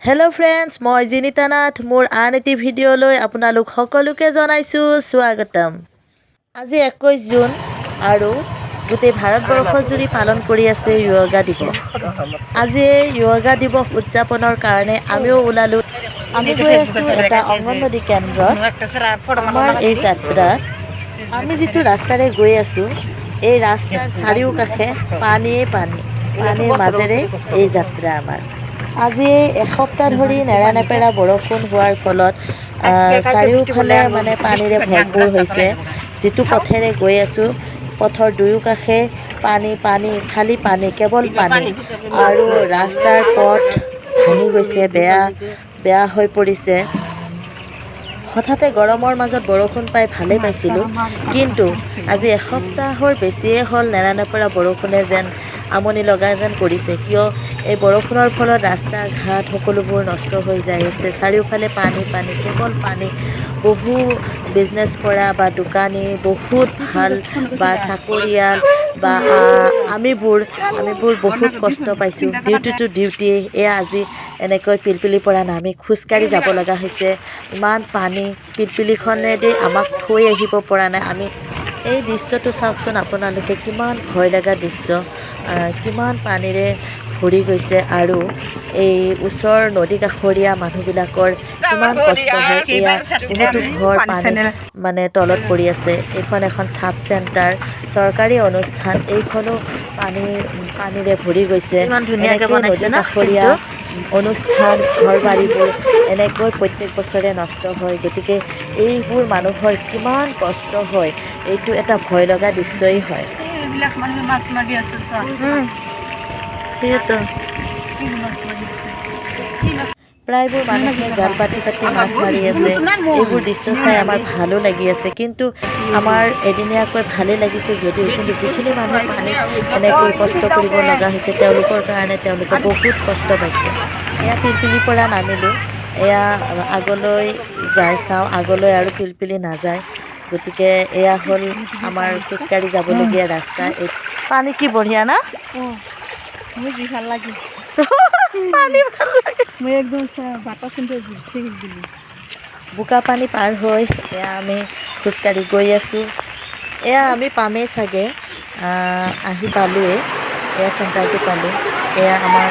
Hello friends मैं zinitanath मोर आन eighty video आपनालोक सकलोके जनाइछु स्वागतम। आज 21 जून और गोटे भारतवर्ष जुरी पालन करि आछे योगा दिवस। आज योगा दिवस उदযাপনৰ কাৰণে आमिও ওলালো। আমি গৈ আছো এটা অঙ্গনবাড়ী কেন্দ্ৰত। আমাৰ এই যাত্ৰা আমি যেটো ৰাস্তাৰে গৈ আছো এই ৰাস্তাৰ চাৰিও কাষে পানীয়ে পানীৰ মাজেৰে এই যাত্ৰা আমাৰ। আজি এসপ্তাহ ধৰি নেৰানেপেৰা বৰষুণ হোৱাৰ ফলত চাৰিওফালে মানে পানীৰে ভৰপূৰ হৈছে। যেটো পথেৰে গৈ আছো পথৰ দুয়ো কাষে পানী খালি পানী কেৱল পানী আৰু ৰাস্তাৰ পথ ভাঙি গৈছে বেয়া হৈ পৰিছে। হঠাতে গৰমৰ মাজত বৰষুণ পাই ভালে পাইছিলো, কিন্তু আজি এসপ্তাহৰ বেছিয়ে হল নেৰানেপেৰা বৰষুণে যেন আমনি লগা যেন কৰিছে। কিয় এই বৰষুণৰ ফলত ৰাস্তা ঘাট সকলোবোৰ নষ্ট হৈ যাই আছে। চাৰিওফালে পানী কেৱল পানী। বহু বিজনেছ কৰা বা দোকানী বহুত ভাল বা চাকৰিয়াল বা আমিবোৰ বহুত কষ্ট পাইছোঁ। ডিউটি টু ডিউটি এয়া আজি এনেকৈ পিলপিলিৰ পৰা নামি খোজকাঢ়ি যাব লগা হৈছে। ইমান পানী পিলপিলিখনেদি আমাক থৈ আহিব পৰা নাই। আমি এই দৃশ্যটো চাওকচোন আপোনালোকে, কিমান ভয় লগা দৃশ্য। কিমান পানীৰে ভৰি গৈছে আৰু এই ওচৰ নদী কাষৰীয়া মানুহবিলাকৰ কিমান কষ্ট হয়। এয়া বহুতো ঘৰ পানী মানে তলত পৰি আছে। এইখন এখন চাব চেণ্টাৰ চৰকাৰী অনুষ্ঠান, এইখনো পানীৰে ভৰি গৈছে। এনেকৈ নদী কাষৰীয়া অনুষ্ঠান ঘৰ বাৰীবোৰ এনেকৈ প্ৰত্যেক বছৰে নষ্ট হয়। গতিকে এইবোৰ মানুহৰ কিমান কষ্ট হয়, এইটো এটা ভয় লগা দৃশ্যই হয়। প্ৰায়বোৰ মানুহে জাল পাতি মাছ মাৰি আছে। এইবোৰ দৃশ্য চাই আমাৰ ভালো লাগি আছে, কিন্তু আমাৰ এদিনীয়াকৈ ভালে লাগিছে যদিও কিন্তু যিখিনি মানুহ পানী এনেকৈ কষ্ট কৰিব লগা হৈছে তেওঁলোকৰ কাৰণে তেওঁলোকে বহুত কষ্ট পাইছে। এয়া পিলপিলিৰ পৰা নামিলোঁ, এয়া আগলৈ যাই চাওঁ, আগলৈ আৰু পিলপিলি নাযায়। গতিকে এয়া হ'ল আমাৰ খোজকাঢ়ি যাবলগীয়া ৰাস্তা। এই পানী কি বঢ়িয়া না? ভাল লাগে বোকা পানী পাৰ হৈ এয়া আমি খোজকাঢ়ি গৈ আছোঁ। এয়া আমি পামেই চাগে, আহি পালোঁৱেই। এয়া চেণ্টাৰটো পালোঁ। এয়া আমাৰ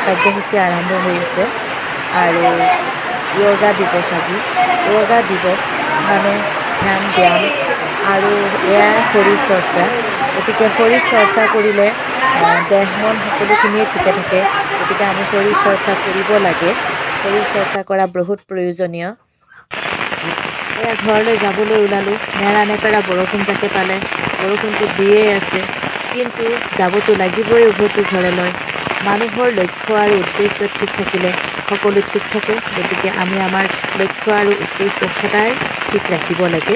কাৰ্যসূচী আৰম্ভ হৈ আছে আৰু যোগা দিৱস। আজি যোগা দিৱস মানে ধ্যান ব্যায়াম আৰু এয়াই শৰীৰ চৰ্চা। গতিকে শৰীৰ চৰ্চা কৰিলে দেহ মন সকলোখিনিয়ে ঠিকে থাকে। গতিকে আমি শৰীৰ চৰ্চা কৰিব লাগে। শৰীৰ চৰ্চা কৰা বহুত প্ৰয়োজনীয়। এয়া ঘৰলৈ যাবলৈ ওলালোঁ। নেৰানেপেৰা বৰষুণ যাকে পালে, বৰষুণটো দিয়ে আছে, কিন্তু যাবতো লাগিবই উভতি ঘৰলৈ। মানুহৰ লক্ষ্য আৰু উদ্দেশ্য ঠিক থাকিলে সকলো ঠিক থাকে। গতিকে আমি আমাৰ লক্ষ্য আৰু উদ্দেশ্য সদায় ঠিক ৰাখিব লাগে।